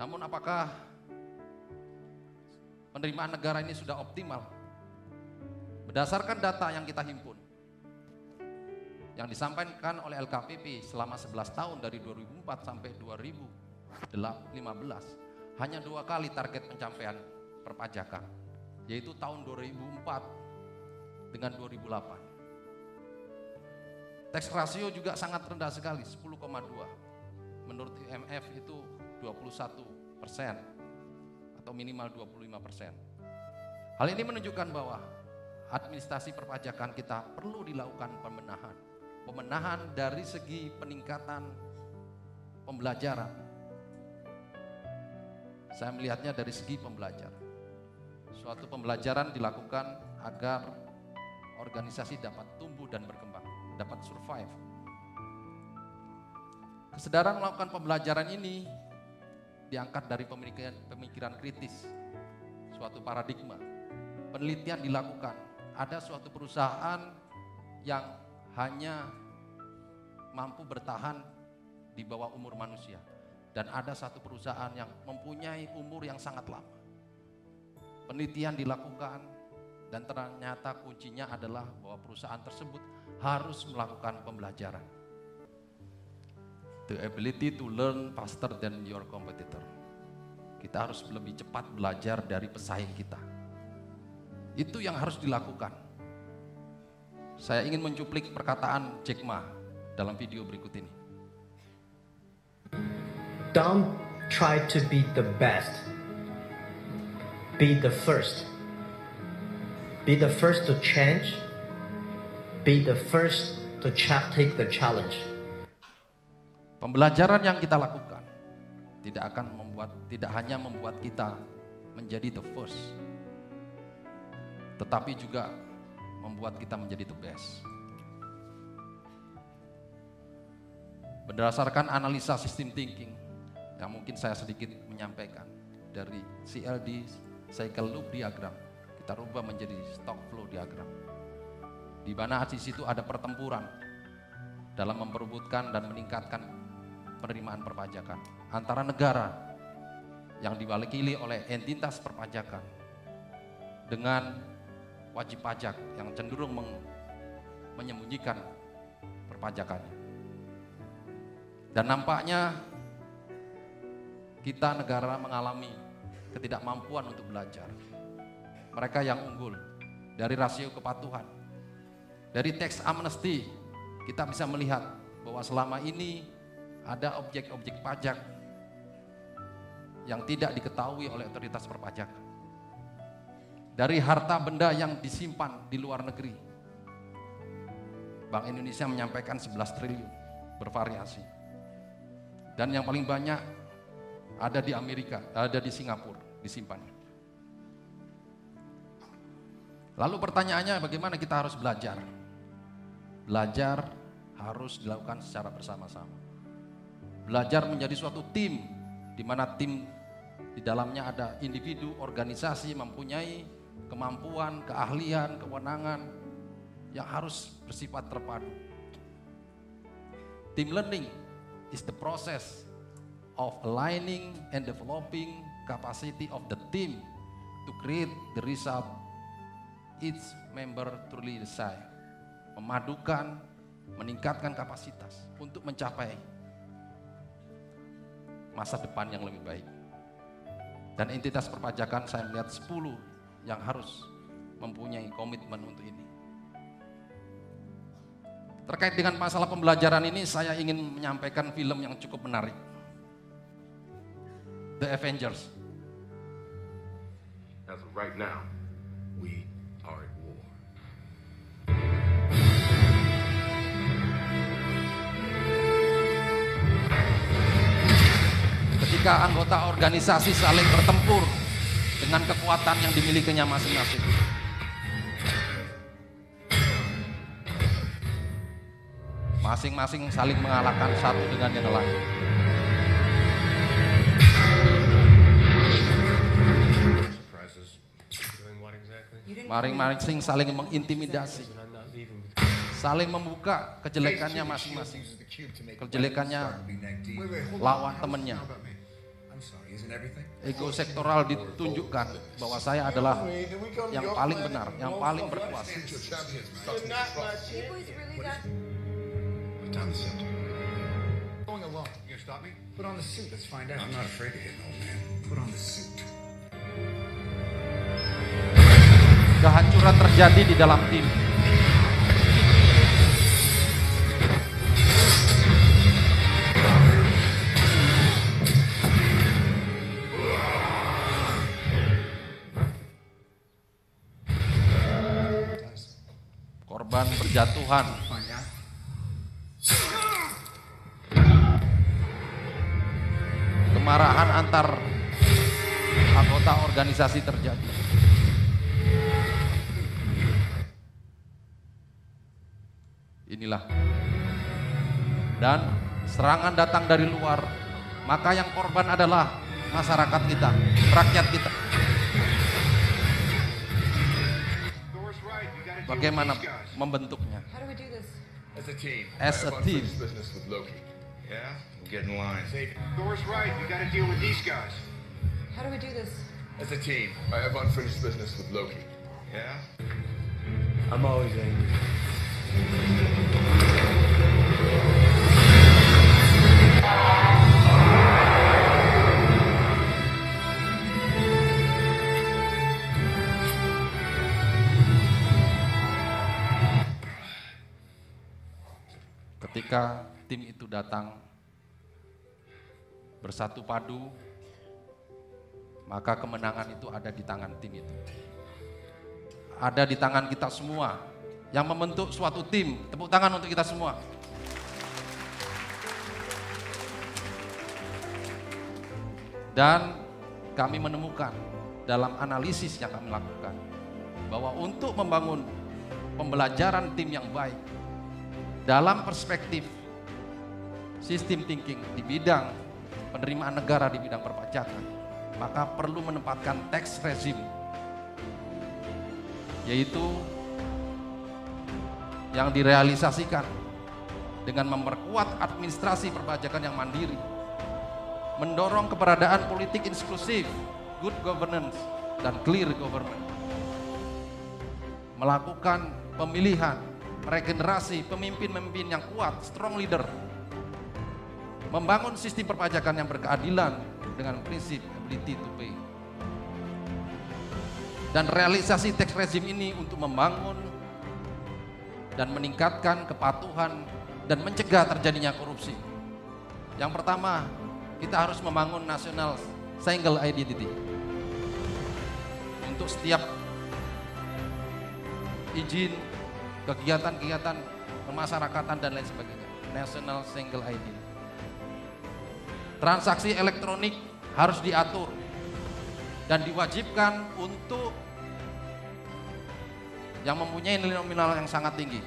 Namun apakah penerimaan negara ini sudah optimal? Berdasarkan data yang kita himpun, yang disampaikan oleh LKPP selama 11 tahun dari 2004 sampai 2015, hanya 2 kali target pencapaian perpajakan, yaitu tahun 2004 dengan 2008. Tax ratio juga sangat rendah sekali, 10,2. Menurut IMF itu 21% atau minimal 25%. Hal ini menunjukkan bahwa administrasi perpajakan kita perlu dilakukan pembenahan. Pembenahan dari segi peningkatan pembelajaran. Saya melihatnya dari segi pembelajaran. Suatu pembelajaran dilakukan agar organisasi dapat tumbuh dan berkembang, dapat survive. Kesadaran melakukan pembelajaran ini diangkat dari pemikiran kritis, suatu paradigma. Penelitian dilakukan, ada suatu perusahaan yang hanya mampu bertahan di bawah umur manusia, dan ada satu perusahaan yang mempunyai umur yang sangat lama. Penelitian dilakukan dan ternyata kuncinya adalah bahwa perusahaan tersebut harus melakukan pembelajaran. The ability to learn faster than your competitor. Kita harus lebih cepat belajar dari pesaing kita. Itu yang harus dilakukan. Saya ingin mencuplik perkataan Jack Ma dalam video berikut ini. Don't try to be the best. Be the first. Be the first to change. Be the first to take the challenge. Pembelajaran yang kita lakukan tidak hanya membuat kita menjadi the first, tetapi juga membuat kita menjadi the best. Berdasarkan analisa sistem thinking yang mungkin saya sedikit menyampaikan dari CLD, cycle loop diagram, kita rubah menjadi stock flow diagram, di mana di situ ada pertempuran dalam memperebutkan dan meningkatkan penerimaan perpajakan antara negara yang diwakili oleh entitas perpajakan dengan wajib pajak yang cenderung menyembunyikan perpajakannya. Dan nampaknya kita negara mengalami ketidakmampuan untuk belajar. Mereka yang unggul dari rasio kepatuhan, dari tax amnesty, kita bisa melihat bahwa selama ini ada objek-objek pajak yang tidak diketahui oleh otoritas perpajakan. Dari harta benda yang disimpan di luar negeri, Bank Indonesia menyampaikan 11 triliun, bervariasi. Dan yang paling banyak ada di Amerika, ada di Singapura disimpan. Lalu pertanyaannya, bagaimana kita harus belajar? Belajar harus dilakukan secara bersama-sama. Belajar menjadi suatu tim, di mana tim di dalamnya ada individu, organisasi mempunyai kemampuan, keahlian, kewenangan yang harus bersifat terpadu. Team learning is the process of aligning and developing capacity of the team to create the result each member truly desire. Memadukan, meningkatkan kapasitas untuk mencapai masa depan yang lebih baik. Dan entitas perpajakan saya melihat 10 yang harus mempunyai komitmen untuk ini. Terkait dengan masalah pembelajaran ini, saya ingin menyampaikan film yang cukup menarik. The Avengers. As of right now, we are at war. Ketika anggota organisasi saling bertempur dengan kekuatan yang dimilikinya masing-masing. Masing-masing saling mengalahkan satu dengan yang lain. Masing-masing saling mengintimidasi, saling membuka kejelekannya masing-masing, kejelekannya lawan temannya. I'm sorry, isn't everything? Ego sektoral ditunjukkan bahwa saya adalah yang paling benar, yang paling berkuasa. You're champions, man. People is really that. Put down the scepter. Going alone. You gonna stop me? Put on the suit. Let's find out. I'm not afraid to hit an old man. Put on the suit. Kehancuran terjadi di dalam tim. Korban berjatuhan. Find out. Kemarahan antar anggota organisasi terjadi. Inilah. Dan serangan datang dari luar, maka yang korban adalah masyarakat kita, rakyat kita. Door's right. You gotta deal Bagaimana with these guys. membentuknya? How do we do this? As a team. As a team. business with Loki. Yeah? We'll get in line. Door's right. You gotta deal with these guys. How do we do this? As a team. I have unfinished business with Loki. Yeah? I'm always angry. Ketika tim itu datang bersatu padu, maka kemenangan itu ada di tangan tim itu. Ada di tangan kita semua yang membentuk suatu tim. Tepuk tangan untuk kita semua. Dan kami menemukan dalam analisis yang kami lakukan bahwa untuk membangun pembelajaran tim yang baik dalam perspektif sistem thinking di bidang penerimaan negara di bidang perpajakan, maka perlu menempatkan tax regime, yaitu yang direalisasikan dengan memperkuat administrasi perpajakan yang mandiri, mendorong keberadaan politik inklusif, good governance, dan clear government, melakukan pemilihan, regenerasi pemimpin-pemimpin yang kuat, strong leader, membangun sistem perpajakan yang berkeadilan dengan prinsip ability to pay, dan realisasi tax regime ini untuk membangun dan meningkatkan kepatuhan dan mencegah terjadinya korupsi. Yang pertama, kita harus membangun national single identity untuk setiap izin, kegiatan-kegiatan kemasyarakatan dan lain sebagainya. National single identity. Transaksi elektronik harus diatur dan diwajibkan untuk yang mempunyai nilai nominal yang sangat tinggi.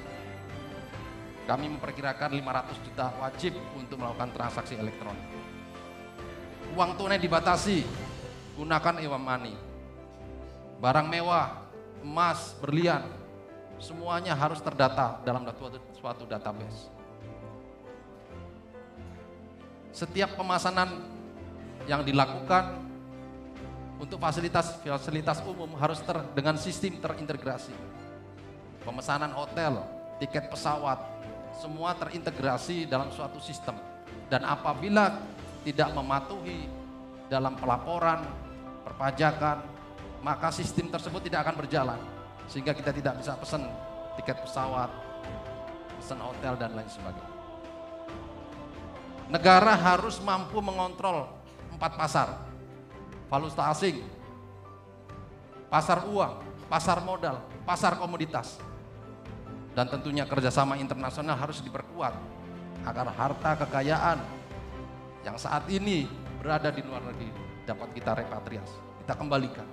Kami memperkirakan 500 juta wajib untuk melakukan transaksi elektronik. Uang tunai dibatasi, gunakan e-money. Barang mewah, emas, berlian, semuanya harus terdata dalam suatu database. Setiap pemesanan yang dilakukan untuk fasilitas umum harus dengan sistem terintegrasi. Pemesanan hotel, tiket pesawat, semua terintegrasi dalam suatu sistem. Dan apabila tidak mematuhi dalam pelaporan, perpajakan, maka sistem tersebut tidak akan berjalan. Sehingga kita tidak bisa pesan tiket pesawat, pesan hotel, dan lain sebagainya. Negara harus mampu mengontrol 4 pasar. Valuta asing, pasar uang, pasar modal, pasar komoditas. Dan tentunya kerjasama internasional harus diperkuat agar harta kekayaan yang saat ini berada di luar negeri dapat kita repatriasi, kita kembalikan.